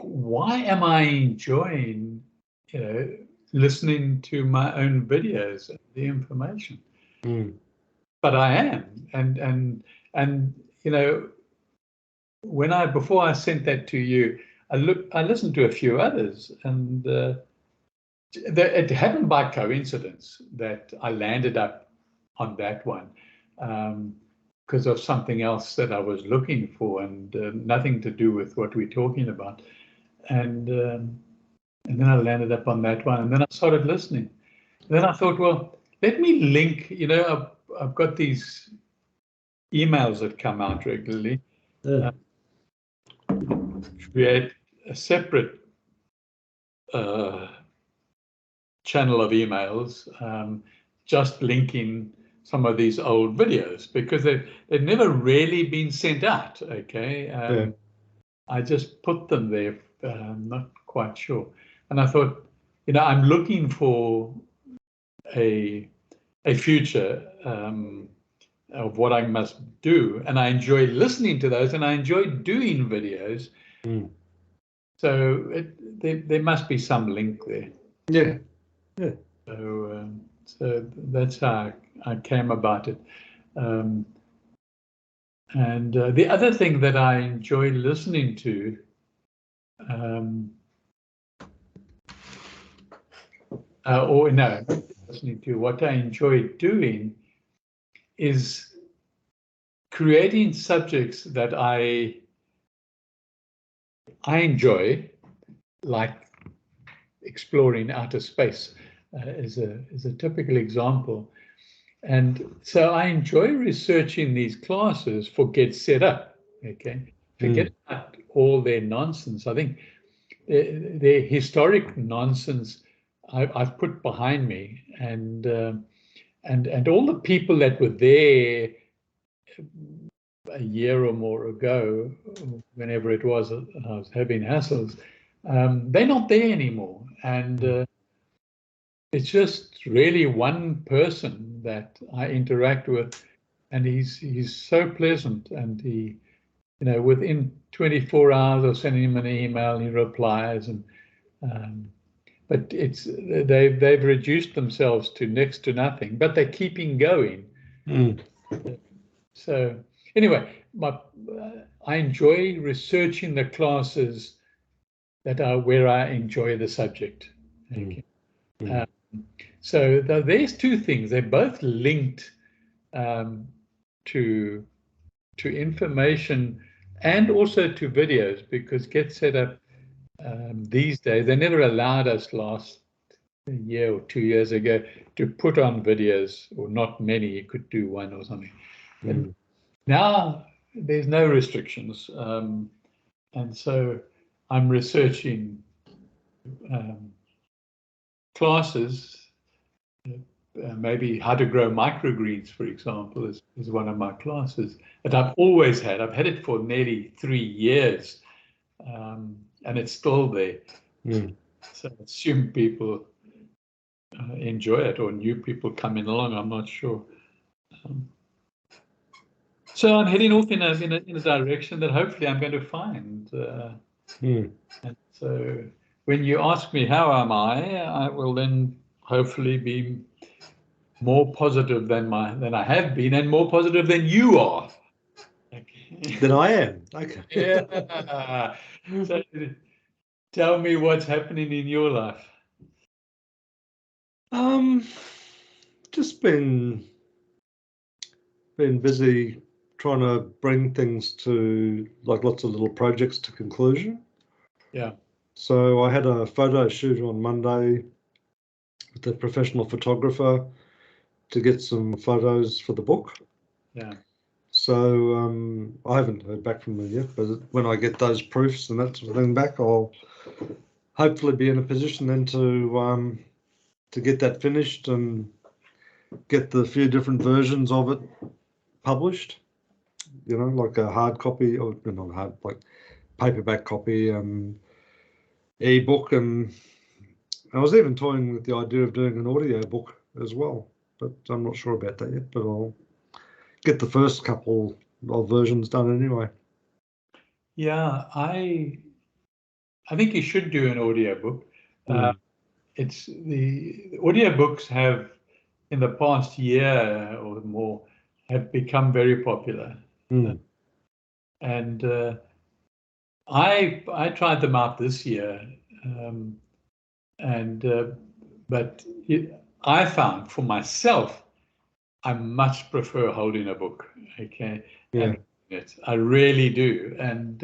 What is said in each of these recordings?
why am I enjoying, listening to my own videos and the information? But I am, and before I sent that to you, I listened to a few others, and it happened by coincidence that I landed up on that one, because of something else that I was looking for, and nothing to do with what we're talking about. And then I landed up on that one, and then I started listening. And then I thought, well, let me link. I've got these emails that come out regularly. Create a separate channel of emails, just linking some of these old videos, because they've never really been sent out. Okay. I just put them there. I'm not quite sure. And I thought, I'm looking for a future of what I must do, and I enjoy listening to those, and I enjoy doing videos. So there must be some link there. Yeah. So that's how I came about it. And the other thing that I enjoy listening to, what I enjoy doing is creating subjects that I enjoy, like exploring outer space is a typical example. And so I enjoy researching these classes for Get Set Up. Okay, forget about all their nonsense. I think their historic nonsense I've put behind me, and all the people that were there a year or more ago, whenever it was, I was having hassles. They're not there anymore, and it's just really one person that I interact with, and he's so pleasant, and he, within 24 hours of sending him an email, he replies, and but they've reduced themselves to next to nothing, but they're keeping going. So anyway, I enjoy researching the classes that are where I enjoy the subject. Okay. So there's two things. They're both linked to information and also to videos, because Get Set Up these days, they never allowed us last year or 2 years ago to put on videos, or not many. You could do one or something. And now there's no restrictions, and so I'm researching classes. Maybe how to grow microgreens, for example, is one of my classes that I've always had. I've had it for nearly 3 years, and it's still there. So I assume people enjoy it, or new people coming along. I'm not sure. So I'm heading off in a direction that hopefully I'm going to find. And so when you ask me how am I will then hopefully be more positive than I have been, and more positive than you are. Okay. Than I am. Okay. Yeah. So tell me what's happening in your life. Just been busy trying to bring things to, like, lots of little projects to conclusion. Yeah. So I had a photo shoot on Monday with a professional photographer to get some photos for the book. Yeah. So I haven't heard back from them yet, but when I get those proofs and that sort of thing back, I'll hopefully be in a position then to get that finished and get the few different versions of it published. Like a hard copy, or not hard, like paperback copy, ebook, and I was even toying with the idea of doing an audio book as well, but I'm not sure about that yet. But I'll get the first couple of versions done anyway. Yeah, I I think you should do an audiobook. Mm. It's the audiobooks have, in the past year or more, have become very popular. Mm. And I tried them out this year, but I found for myself, I much prefer holding a book. Okay, Yeah. and I really do. And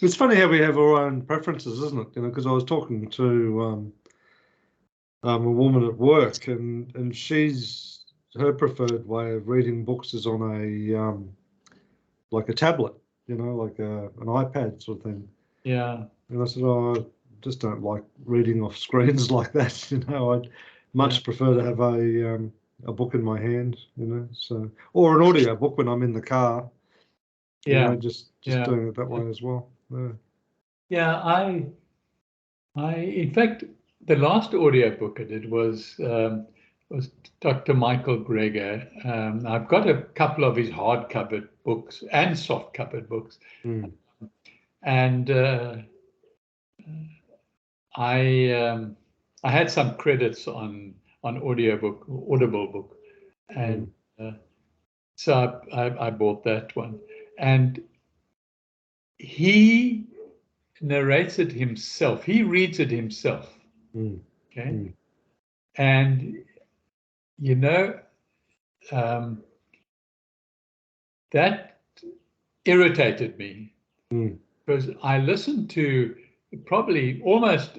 It's funny how we have our own preferences, isn't it? You know, because I was talking to a woman at work, and her preferred way of reading books is on a like a tablet, you know, like an iPad sort of thing. yeah. And I said, oh, I just don't like reading off screens like that. You know, I'd much prefer to have a book in my hand. You know, so or an audio book when I'm in the car. You know, just doing it that way as well. Yeah. Yeah, in fact, the last audiobook I did was Dr. Michael Greger. I've got a couple of his hard-covered books and soft-covered books, Mm. and I had some credits on Audible book, and so I bought that one, and he narrates it himself. He reads it himself. Mm. Okay. Mm. And, you know, that irritated me because I listened to probably almost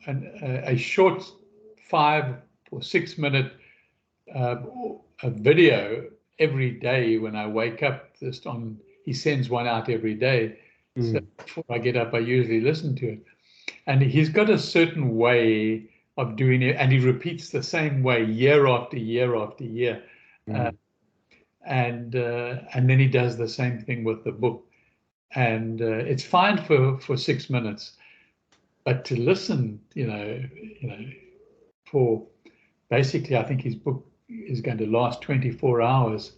a short 5 or 6 minute a video every day when I wake up. He sends one out every day. So before I get up, I usually listen to it. And he's got a certain way of doing it, and he repeats the same way year after year after year. And then he does the same thing with the book. And it's fine for 6 minutes, but to listen, for basically, I think his book is going to last 24 hours.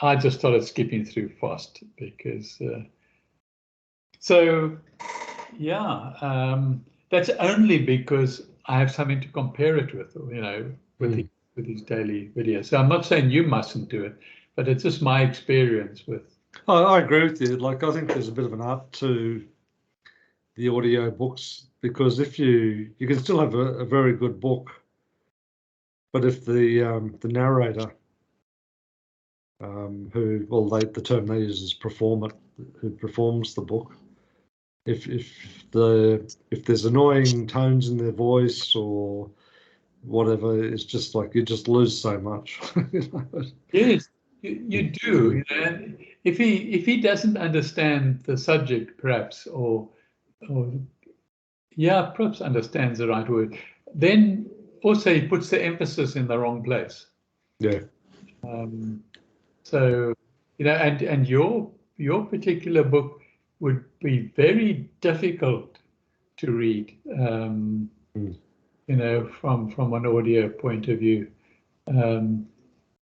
I just started skipping through fast because. That's only because I have something to compare it with, with his daily videos. So I'm not saying you mustn't do it, but it's just my experience with. I agree with you. Like, I think there's a bit of an art to the audio books, because if you can still have a very good book, but if the narrator, the term they use is performer, who performs the book, if there's annoying tones in their voice or whatever, it's just like you just lose so much. Yes, you do. If he doesn't understand the subject, perhaps, or perhaps understands the right word, then also he puts the emphasis in the wrong place. Yeah. So, and your particular book would be very difficult to read, from an audio point of view,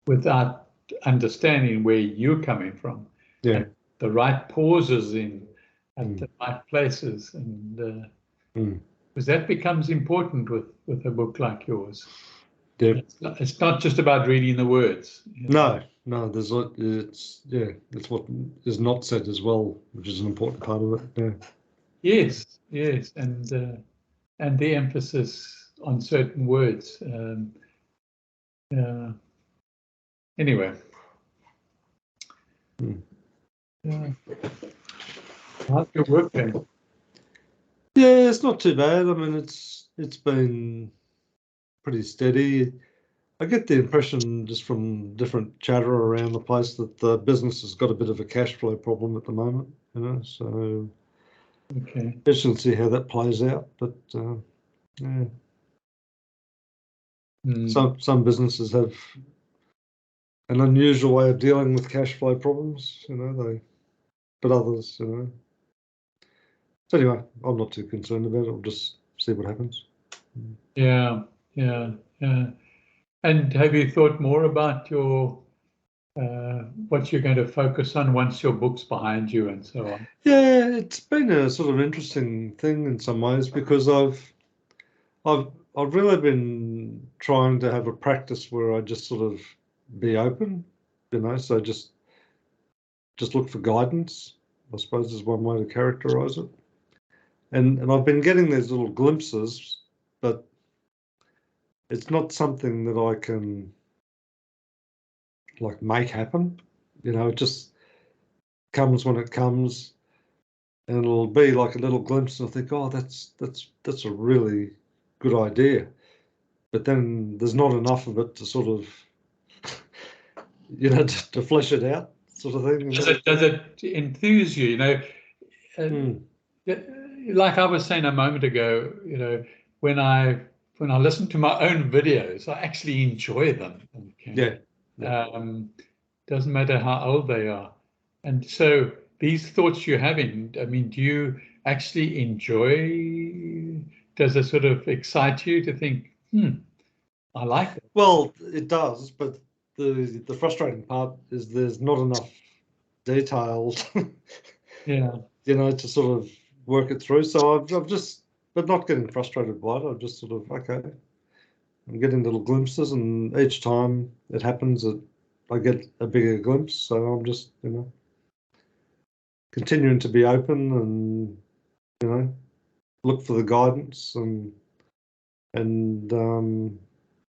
without understanding where you're coming from. Yeah. And the right pauses at the right places, and because that becomes important with a book like yours. Yeah. It's not just about reading the words. No, it's what is not said as well, which is an important part of it. Yeah. Yes, and the emphasis on certain words. Anyway. How's your work then? Yeah, it's not too bad. I mean, it's been pretty steady. I get the impression just from different chatter around the place that the business has got a bit of a cash flow problem at the moment, so okay. Interesting to see how that plays out, but yeah. Some businesses have an unusual way of dealing with cash flow problems, but others, So anyway, I'm not too concerned about it. I'll just see what happens. Yeah. And have you thought more about your what you're going to focus on once your book's behind you and so on. Yeah, it's been a sort of interesting thing in some ways because I've really been trying to have a practice where I just sort of be open, so just look for guidance, I suppose is one way to characterize it. And I've been getting these little glimpses, but it's not something that I can like make happen. It just comes when it comes, and it'll be like a little glimpse, and I think, oh, that's a really good idea. But then there's not enough of it to sort of, to flesh it out, sort of thing. Does it enthuse you? Like I was saying a moment ago, when I listen to my own videos, I actually enjoy them. Okay? Yeah. Doesn't matter how old they are. And so these thoughts you're having, I mean, do you actually enjoy? Does it sort of excite you to think, I like it? Well, it does, but the frustrating part is there's not enough details. Yeah. To sort of work it through. So I've just, but not getting frustrated by it. I'm just sort of, okay, I'm getting little glimpses, and each time it happens, I get a bigger glimpse. So I'm just, continuing to be open and, look for the guidance and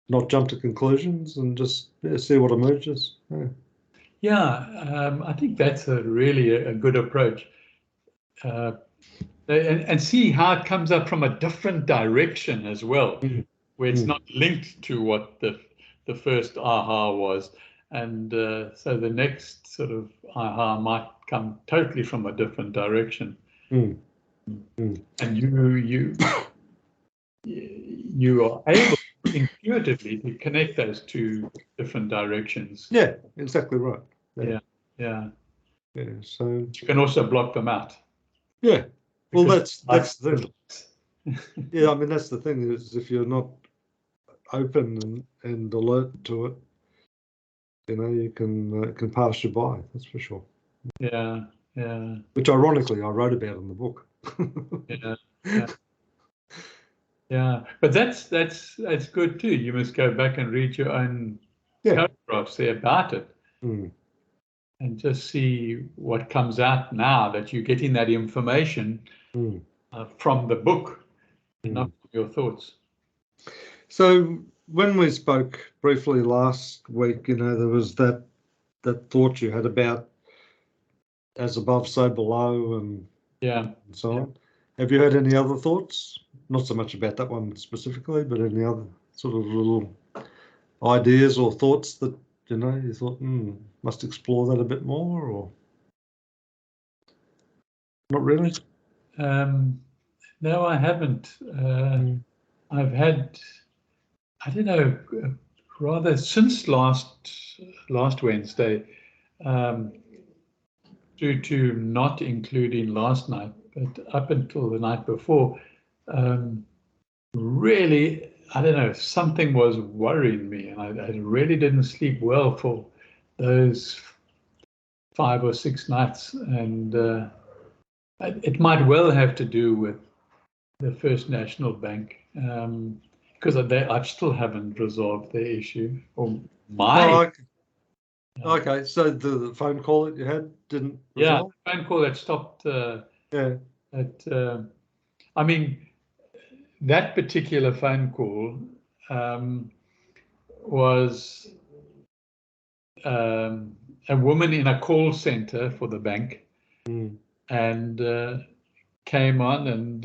not jump to conclusions and just see what emerges. Yeah, I think that's really a good approach. And see how it comes up from a different direction as well, where it's not linked to what the first aha was. And so the next sort of aha might come totally from a different direction. And you are able intuitively to connect those two different directions. Yeah, exactly right. Yeah. So you can also block them out. Yeah. Well, that's the thing. Yeah, I mean, that's the thing is if you're not open and alert to it, you can pass you by. That's for sure. Yeah. Which ironically I wrote about in the book. Yeah. But that's good too. You must go back and read your own paragraphs there about it. And just see what comes out now that you're getting that information from the book, not from your thoughts. So when we spoke briefly last week, there was that thought you had about as above, so below, and so on. Have you had any other thoughts? Not so much about that one specifically, but any other sort of little ideas or thoughts that you thought, must explore that a bit more, or not really? No, I haven't. I've had, I don't know, rather since last Wednesday, due to not including last night, but up until the night before, really, I don't know, something was worrying me, and I really didn't sleep well for those 5 or 6 nights, and it might well have to do with the First National Bank, because I still haven't resolved their issue, or my. Okay, so the phone call that you had didn't resolve? Yeah, the phone call that stopped. I mean, that particular phone call was a woman in a call center for the bank, and came on and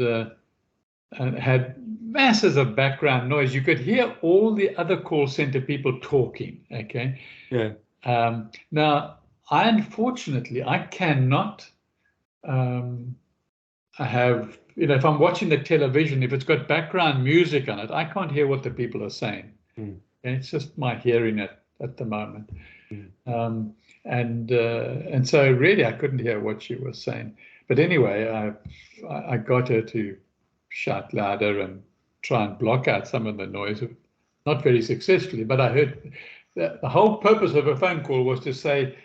had masses of background noise. You could hear all the other call center people talking. Okay. Yeah. Now, unfortunately, I cannot have, if I'm watching the television, if it's got background music on it, I can't hear what the people are saying. And it's just my hearing at the moment. And so really I couldn't hear what she was saying. But anyway, I got her to shout louder and try and block out some of the noise, not very successfully, but I heard the whole purpose of a phone call was to say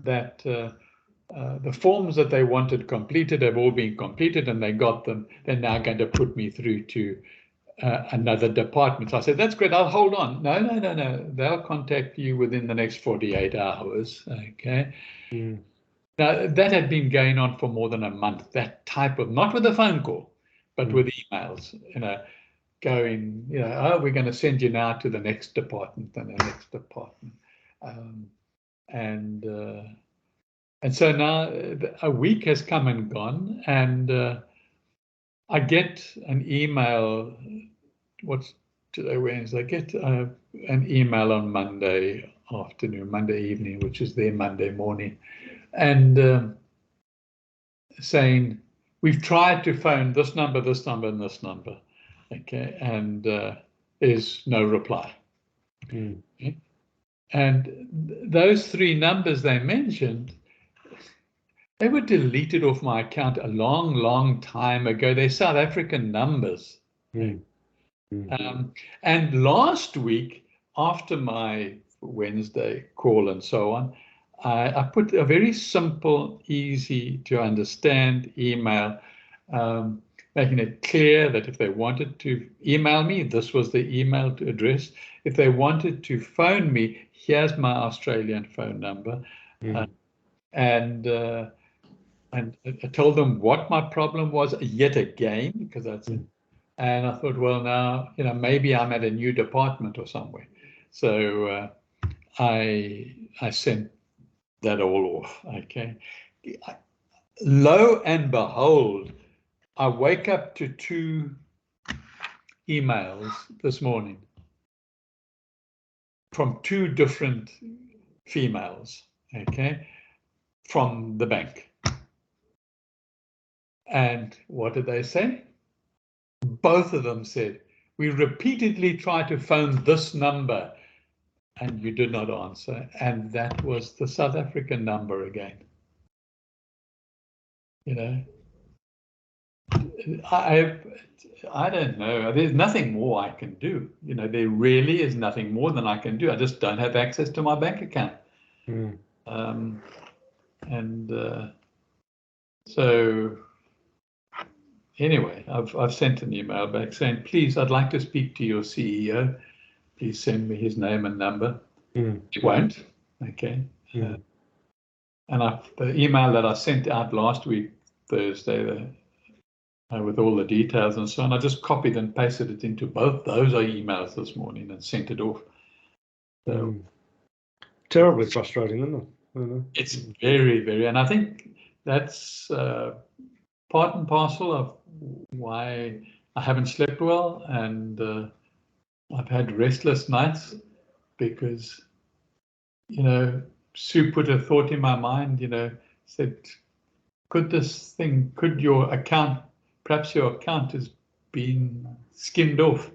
that the forms that they wanted completed have all been completed and they got them. They're now going to put me through to another department. So I said, that's great, I'll hold on. No. They'll contact you within the next 48 hours. Okay. Mm. Now, that had been going on for more than a month, that type of, not with a phone call, but with emails, going, oh, we're going to send you now to the next department and the next department. And so now a week has come and gone, and I get an email. What's today, Wednesday? I get an email on Monday afternoon, Monday evening, which is their Monday morning, and saying, we've tried to phone this number, and this number, okay, and there's no reply. Mm. Okay? And those three numbers they mentioned, they were deleted off my account a long time ago. They're South African numbers. Mm. Mm. And last week, after my Wednesday call and so on, I put a very simple, easy to understand email, making it clear that if they wanted to email me, this was the email to address. If they wanted to phone me, here's my Australian phone number. Mm. And I told them what my problem was yet again, because that's it. And I thought, well, now, maybe I'm at a new department or somewhere. So I sent that all off. Okay. Lo and behold, I wake up to 2 emails this morning from 2 different females, okay, from the bank. And what did they say? Both of them said, we repeatedly tried to phone this number and you did not answer. And that was the South African number again. I don't know. There's nothing more I can do. There really is nothing more than I can do. I just don't have access to my bank account. Mm. So anyway, I've sent an email back saying, please, I'd like to speak to your CEO. Please send me his name and number. Mm. It won't. Okay. Mm. And the email that I sent out last week, Thursday, with all the details and so on, I just copied and pasted it into both those emails this morning and sent it off. So terribly frustrating, isn't it? It's very, very, and I think that's part and parcel of why I haven't slept well, and I've had restless nights because, Sue put a thought in my mind, said, could your account, perhaps your account has been skimmed off,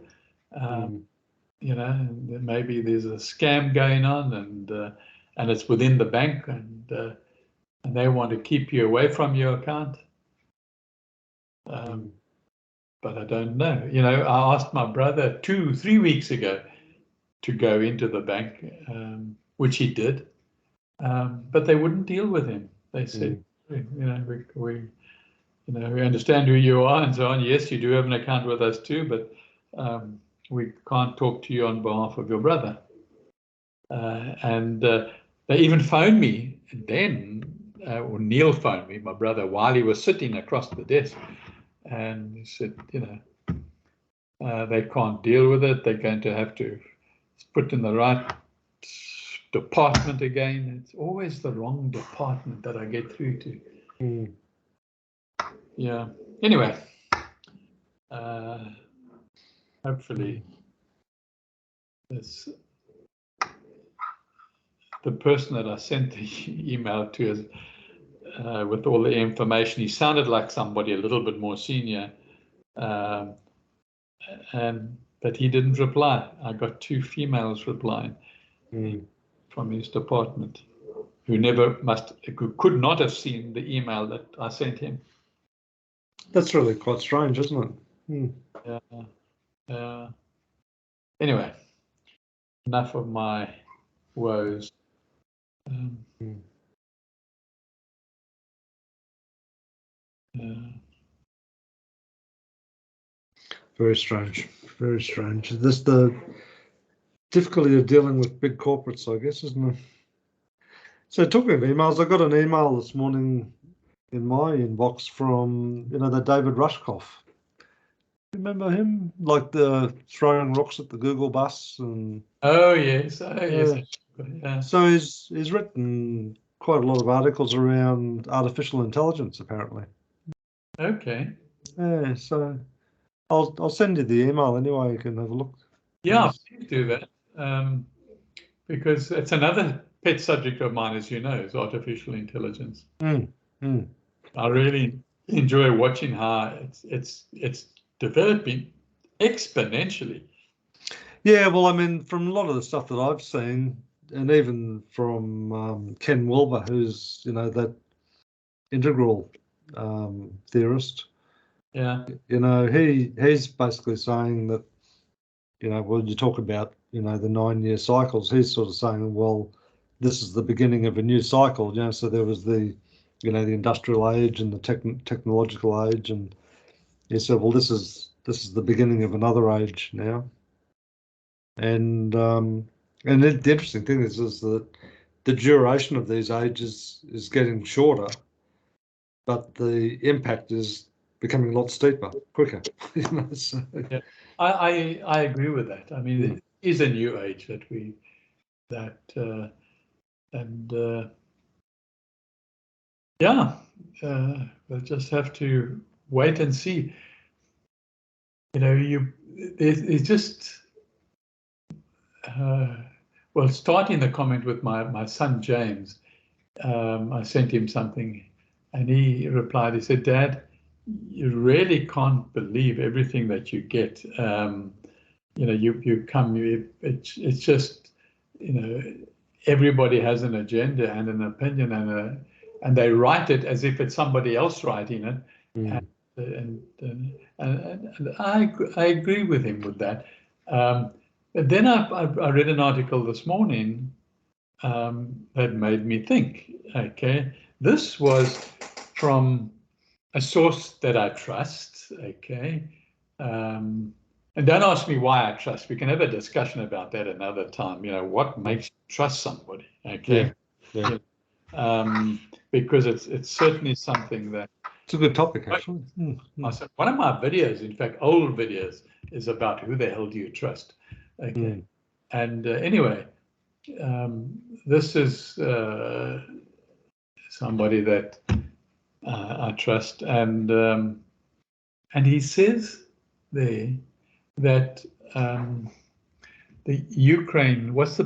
maybe there's a scam going on, and it's within the bank, and they want to keep you away from your account. But I don't know. I asked my brother 2-3 weeks ago to go into the bank, which he did, but they wouldn't deal with him. They said, we understand who you are and so on. Yes, you do have an account with us too, but we can't talk to you on behalf of your brother. And they even phoned me then, or Neil phoned me, my brother, while he was sitting across the desk, and he said, they can't deal with it. They're going to have to put in the right department again. It's always the wrong department that I get through to. Yeah. Anyway, hopefully the person that I sent the email to is, with all the information, he sounded like somebody a little bit more senior, but he didn't reply. I got 2 females replying from his department who could not have seen the email that I sent him. That's really quite strange, isn't it? Yeah. Anyway, enough of my woes. Very strange. Very strange. This the difficulty of dealing with big corporates, I guess, isn't it? So talking of emails, I got an email this morning in my inbox from, that David Rushkoff. Remember him? Like the throwing rocks at the Google bus and. Oh yes, yes. Yeah. So he's written quite a lot of articles around artificial intelligence, apparently. Okay. Yeah. So I'll send you the email anyway. You can have a look. Yeah, please do that. Because it's another pet subject of mine, as you know, is artificial intelligence. I really enjoy watching how it's developing exponentially. Yeah, well, I mean, from a lot of the stuff that I've seen, and even from Ken Wilber, who's that integral theorist. Yeah. He's basically saying that, when you talk about the 9-year cycles, he's sort of saying, well, this is the beginning of a new cycle. So there was the the industrial age and the technological age, and he said, well, this is the beginning of another age now. And the interesting thing is that the duration of these ages is getting shorter, but the impact is becoming a lot steeper, quicker. So. Yeah, I agree with that. I mean, it is a new age we'll just have to wait and see. It's just well, starting the comment with my son James, I sent him something, and he replied. He said, "Dad, you really can't believe everything that you get. It's just, everybody has an agenda and an opinion and they write it as if it's somebody else writing it." And I agree with him with that. Then I read an article this morning that made me think. Okay, this was from a source that I trust. Okay, and don't ask me why I trust. We can have a discussion about that another time. What makes you trust somebody? Okay. Yeah. Because it's certainly something that. It's a good topic, actually. One of my videos, in fact, old videos, is about who the hell do you trust. Okay. And anyway, this is somebody that I trust, and he says there that the Ukraine. What's the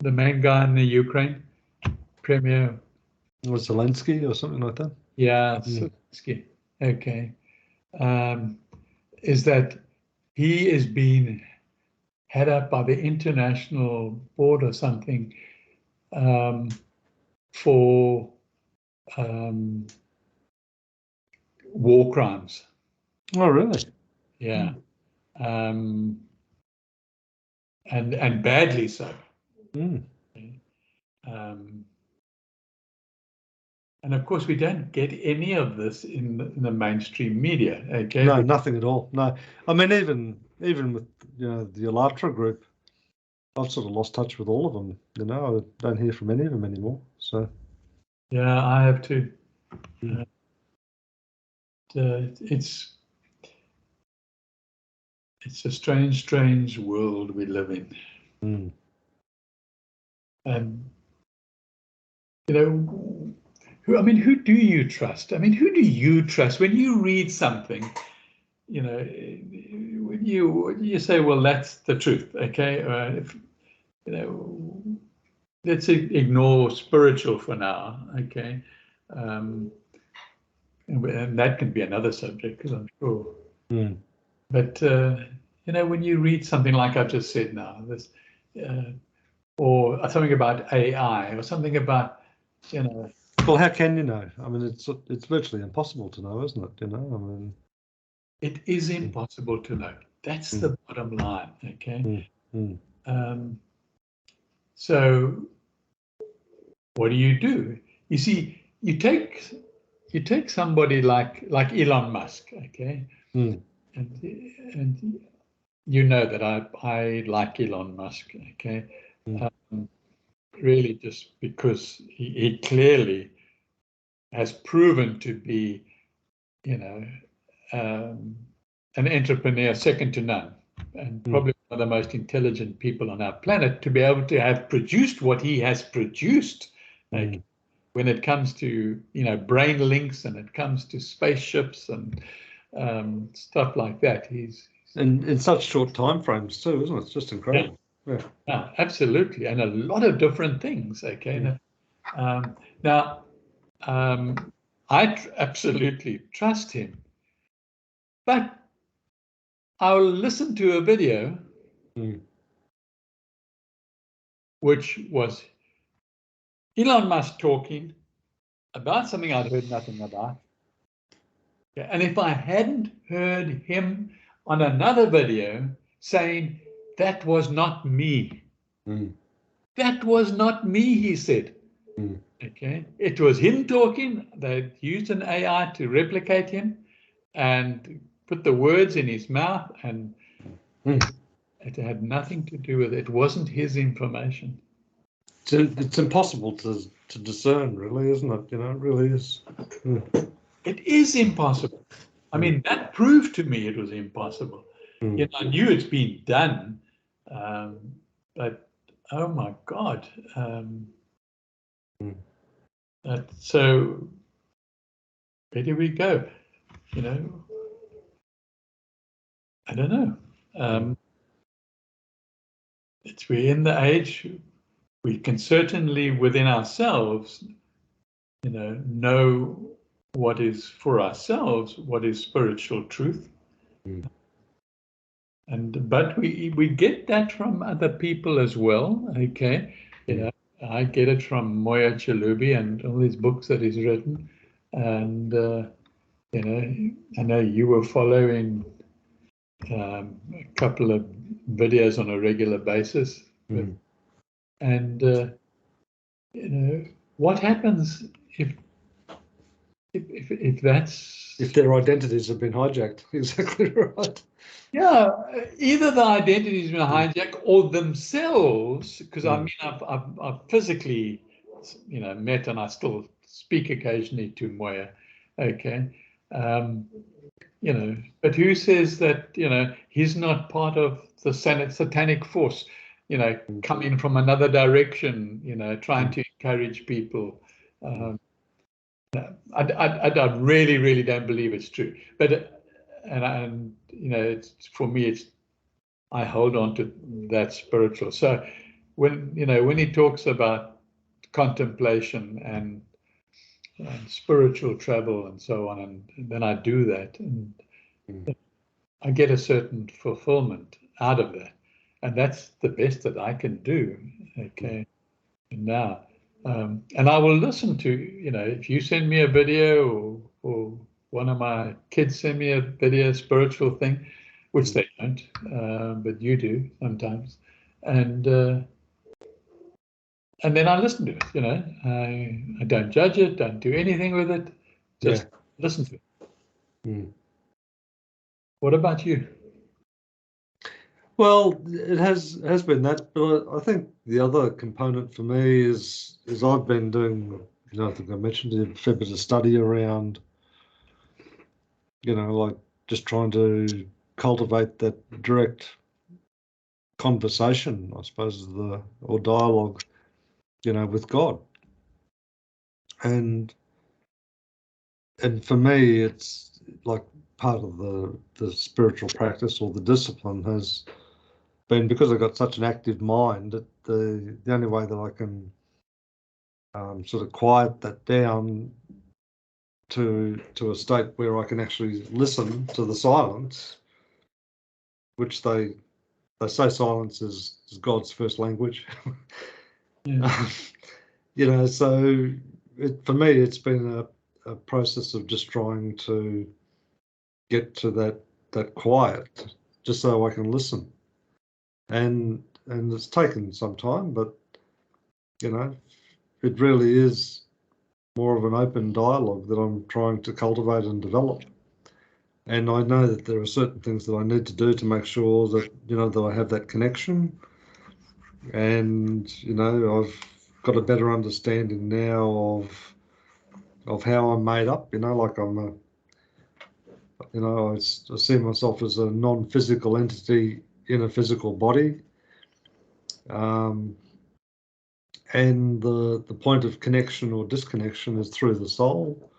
main guy in the Ukraine? Premier. Was Zelensky or something like that? Yeah, Zelensky. Okay. Is that he is being head up by the International Board or something for war crimes. Oh, really? Yeah. And badly so. And of course, we don't get any of this in the mainstream media. Okay. No, nothing at all. No, I mean, even with the Alatra group, I've sort of lost touch with all of them. I don't hear from any of them anymore. So. Yeah, I have too. It's a strange world we live in. And who do you trust? I mean, who do you trust when you read something? When you say, well, that's the truth, okay? Let's ignore spiritual for now, okay? And that can be another subject, because I'm sure. But when you read something like I've just said now, this, or something about AI, or something about, Well, how can you know? I mean, it's virtually impossible to know, isn't it? I mean, it is impossible to know. That's the bottom line. Okay. So what do? You see, you take somebody like Elon Musk, okay, Mm. and you know that I like Elon Musk, okay, really just because he clearly has proven to be, you know, an entrepreneur second to none, and probably one of the most intelligent people on our planet, to be able to have produced what he has produced. Like, when it comes to, you know, brain links, and it comes to spaceships and stuff like that, he's in such short time frames too, isn't it? It's just incredible. Yeah, absolutely, and a lot of different things. Okay, now I absolutely trust him, but I'll listen to a video which was Elon Musk talking about something I'd heard nothing about. Yeah, and if I hadn't heard him on another video saying, that was not me. That was not me, he said. Okay, it was him talking. They used an AI to replicate him and put the words in his mouth, and it had nothing to do with it. It wasn't his information. It's impossible to discern, really, isn't it? You know, it really is. It is impossible. I mean, that proved to me it was impossible. You know, I knew it's been done, but oh my God. So where do we go? You know, I don't know. We're in the age, we can certainly within ourselves, you know what is for ourselves, what is spiritual truth. But we get that from other people as well. Okay, you know, I get it from Moya Chalubi and all these books that he's written, and you know, I know you were following a couple of videos on a regular basis, and you know, what happens if their identities have been hijacked? Exactly right. Yeah, either the identities been hijacked or themselves, because I mean, I've physically, you know, met, and I still speak occasionally to Moya. Okay, you know, but who says that, you know, he's not part of the satanic force, you know, coming from another direction, you know, trying to encourage people. I really, really don't believe it's true. But and you know, it's, for me, it's, I hold on to that spiritual. So when, you know, when he talks about contemplation and spiritual travel and so on, and then I do that, and I get a certain fulfillment out of that, and that's the best that I can do. Okay, now. And I will listen to, you know, if you send me a video, or one of my kids send me a video, spiritual thing, which they don't, but you do sometimes, and then I listen to it. You know, I don't judge it, don't do anything with it, just listen to it. What about you? Well, it has been that, but I think the other component for me is I've been doing, you know, I think I mentioned a fair bit of study around, you know, like just trying to cultivate that direct conversation, I suppose, or dialogue, you know, with God. And for me, it's like part of the spiritual practice or the discipline has been, because I've got such an active mind, that the only way that I can sort of quiet that down to a state where I can actually listen to the silence, which they say silence is God's first language. You know, so for me, it's been a process of just trying to get to that quiet, just so I can listen. And and it's taken some time, but you know, it really is more of an open dialogue that I'm trying to cultivate and develop. And I know that there are certain things that I need to do to make sure that, you know, that I have that connection. And, you know, I've got a better understanding now of how I'm made up, you know, like I'm a, you know, I see myself as a non-physical entity in a physical body. And the point of connection or disconnection is through the soul.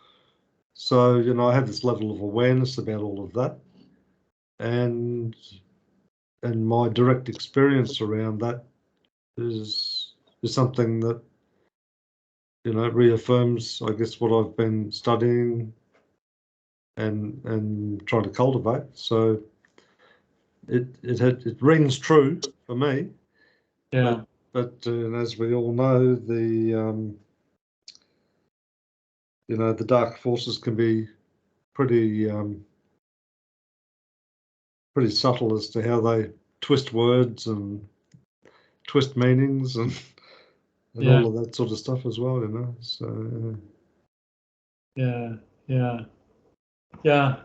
So, you know, I have this level of awareness about all of that. And my direct experience around that is something that, you know, reaffirms, I guess, what I've been studying and trying to cultivate. So it rings true for me. Yeah. But as we all know, you know, the dark forces can be pretty pretty subtle as to how they twist words and twist meanings and Yeah. all of that sort of stuff as well, you know. So Yeah. Yeah. Yeah.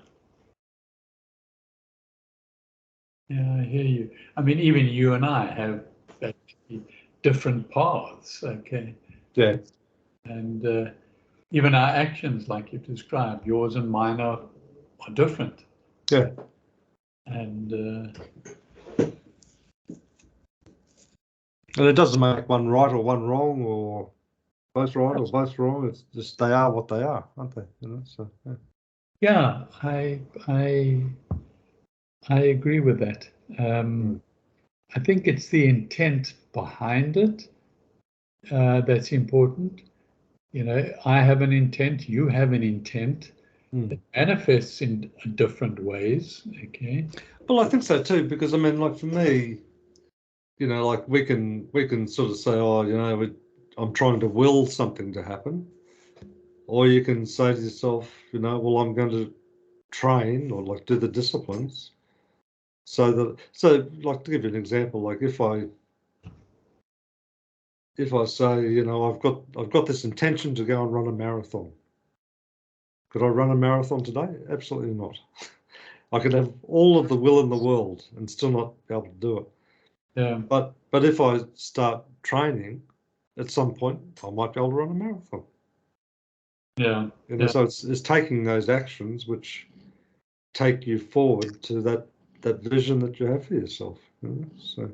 Yeah, I hear you. I mean, even you and I have actually different paths, okay? yeah, And even our actions, like you described, yours and mine are different. yeah. And And it doesn't make one right or one wrong or both right or both wrong. It's just they are what they are, aren't they? You know. So yeah. yeah, I agree with that. I think it's the intent behind it that's important. You know, I have an intent, you have an intent. It manifests in different ways. Okay. Well, I think so too, because I mean, like for me, you know, like we can sort of say, oh, you know, I'm trying to will something to happen, or you can say to yourself, you know, well, I'm going to train or like do the disciplines so like to give you an example, like if I say, you know, I've got this intention to go and run a marathon. Could I run a marathon today? Absolutely not. I could have all of the will in the world and still not be able to do it. Yeah. But if I start training, at some point I might be able to run a marathon. Yeah. You know, so it's taking those actions which take you forward to that vision that you have for yourself. You know? So,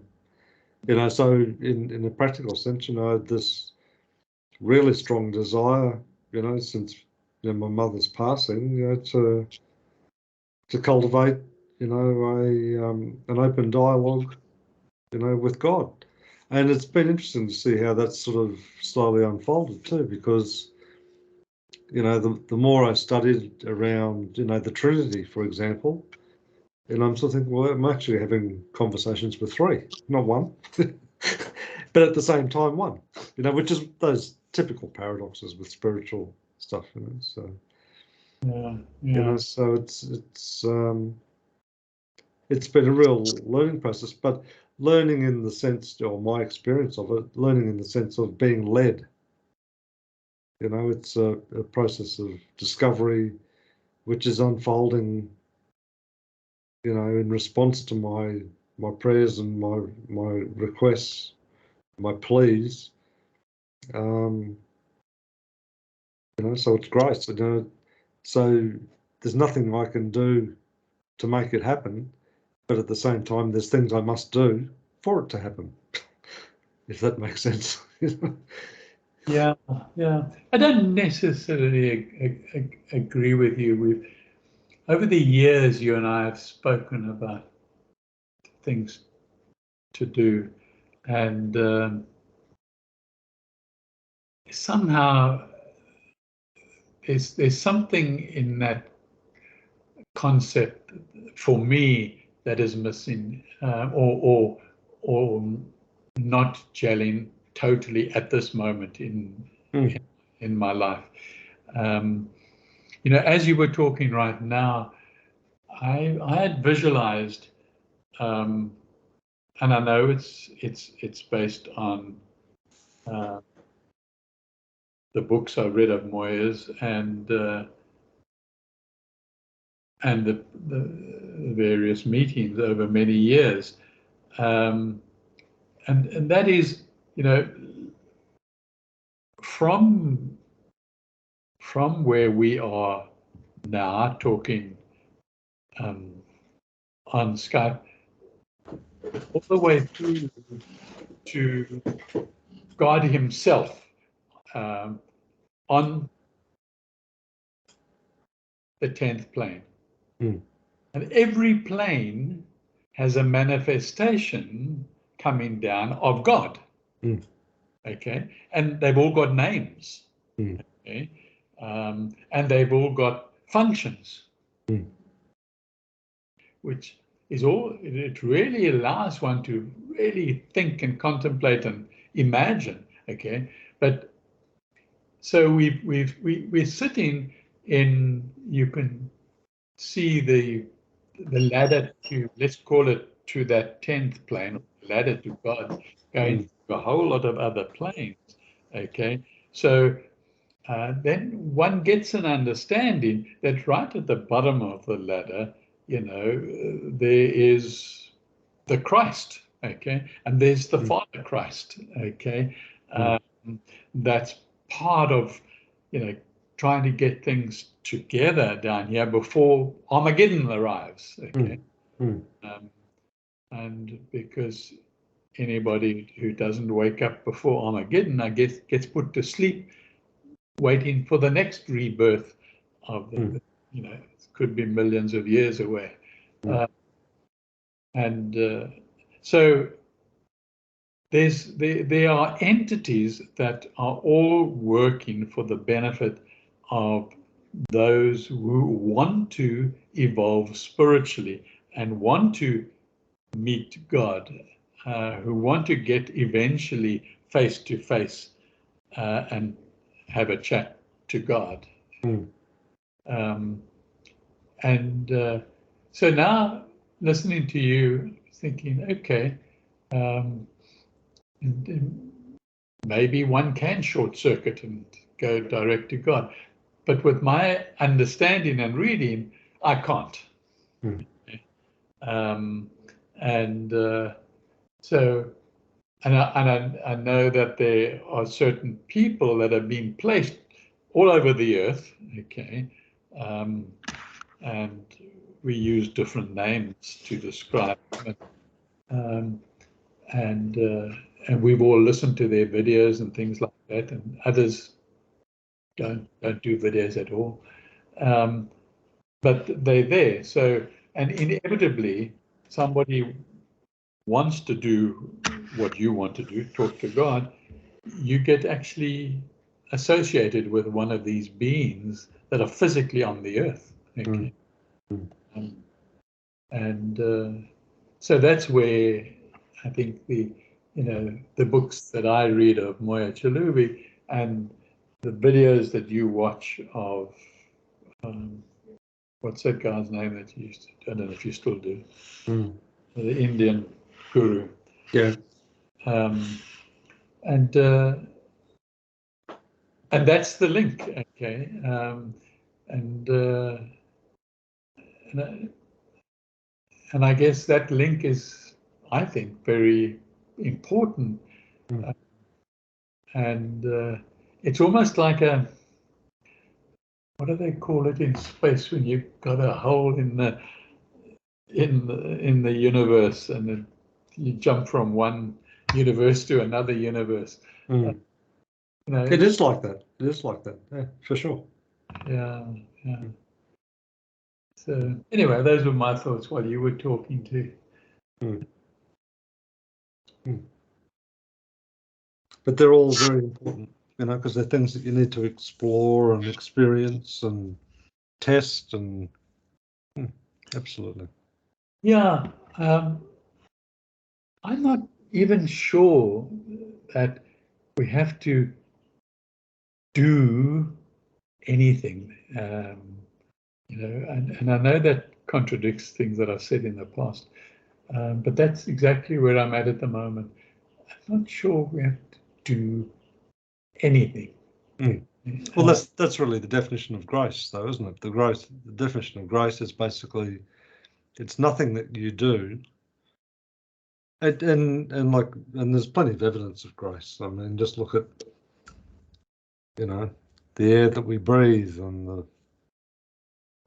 you know, so in a practical sense, you know, this really strong desire, you know, since you know my mother's passing, you know, to cultivate, you know, an open dialogue, you know, with God. And it's been interesting to see how that's sort of slowly unfolded too, because, you know, the more I studied around, you know, the Trinity, for example, and I'm sort of thinking, well, I'm actually having conversations with three, not one, but at the same time, one, you know, which is those typical paradoxes with spiritual stuff, you know, so. Yeah. You know, so it's been a real learning process, but learning in the sense, or my experience of it, learning in the sense of being led. You know, it's a process of discovery, which is unfolding, you know, in response to my prayers and my requests, my pleas. You know, so it's great. You know, so there's nothing I can do to make it happen, but at the same time, there's things I must do for it to happen, if that makes sense. Yeah. Yeah. I don't necessarily agree with you. Over the years, you and I have spoken about things to do, and somehow there's something in that concept for me that is missing, or not gelling totally at this moment in my life. You know, as you were talking right now, I had visualized and I know it's based on the books I read of Moyer's and the various meetings over many years, and that is, you know, from where we are now talking on Skype, all the way through to God Himself on the 10th plane. Mm. And every plane has a manifestation coming down of God. Mm. Okay, and they've all got names. Mm. Okay, and they've all got functions, which is all. It really allows one to really think and contemplate and imagine. Okay, but so we're sitting in. You can see the ladder to, let's call it, to that 10th plane, ladder to God, going through a whole lot of other planes. Okay, so then one gets an understanding that right at the bottom of the ladder, you know, there is the Christ. Okay, and there's the Father Christ. Okay, that's part of, you know, trying to get things together down here before Armageddon arrives. Okay, and because anybody who doesn't wake up before Armageddon, I guess, gets put to sleep, waiting for the next rebirth of the, you know, it could be millions of years away, so there are entities that are all working for the benefit of those who want to evolve spiritually and want to meet God, who want to get eventually face to face and have a chat to God. So now, listening to you, thinking, okay, maybe one can short circuit and go direct to God. But with my understanding and reading, I can't. So I know that there are certain people that have been placed all over the earth, okay, and we use different names to describe them. And we've all listened to their videos and things like that, and others don't do videos at all. But they're there. So, and inevitably, somebody wants to do what you want to do, talk to God. You get actually associated with one of these beings that are physically on the earth. Okay. So that's where I think the books that I read of Moya Chalubi and the videos that you watch of what's that guy's name that you used to, I don't know if you still do, the Indian guru. Yeah. And that's the link, okay. And I guess that link is, I think, very important. And it's almost like a, what do they call it in space when you've got a hole in the universe and you jump from one universe to another universe. You know, it is like that. It is like that. Yeah, for sure. Yeah. So anyway, those were my thoughts while you were talking to. But they're all very important, you know, because they're things that you need to explore and experience and test and absolutely. Yeah, I'm not even sure that we have to do anything, you know, and I know that contradicts things that I've said in the past, But that's exactly where I'm at the moment. I'm not sure we have to do anything. Well, that's really the definition of grace, though, isn't it? The definition of grace is basically it's nothing that you do. And there's plenty of evidence of grace. I mean, just look at, the air that we breathe and the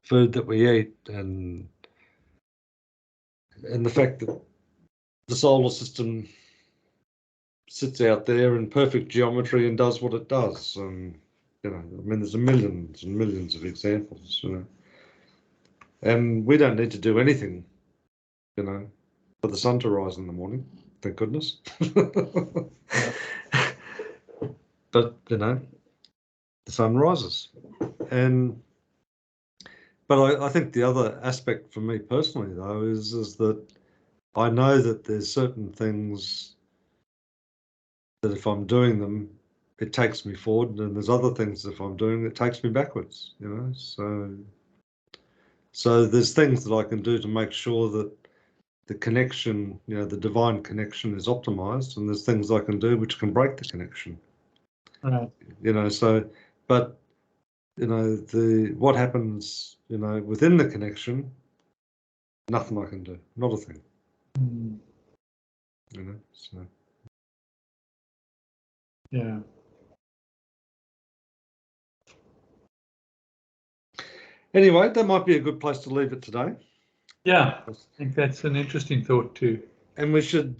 food that we eat, and the fact that the solar system sits out there in perfect geometry and does what it does. And I mean, there's millions and millions of examples. And we don't need to do anything, for the sun to rise in the morning. Thank goodness. But the sun rises, but I think the other aspect for me personally, though, is that I know that there's certain things that if I'm doing them, it takes me forward, and there's other things if I'm doing it takes me backwards. So there's things that I can do to make sure that the connection, the divine connection, is optimized, and there's things I can do which can break the connection. Right. But what happens, within the connection, nothing I can do, not a thing. So. Yeah. Anyway, that might be a good place to leave it today. Yeah, I think that's an interesting thought too. And we should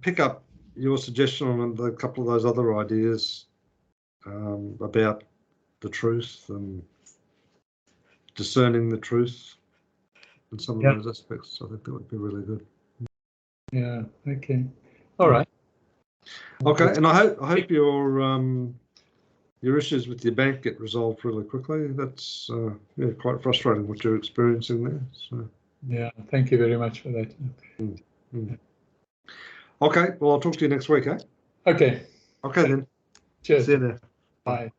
pick up your suggestion on a couple of those other ideas about the truth and discerning the truth and some of those aspects. I think that would be really good. Yeah. Okay. All right. Okay, and I hope your issues with your bank get resolved really quickly. That's quite frustrating what you're experiencing there. So. Yeah, thank you very much for that. Okay, well, I'll talk to you next week, eh? Okay. Okay then. Cheers. See you there. Bye.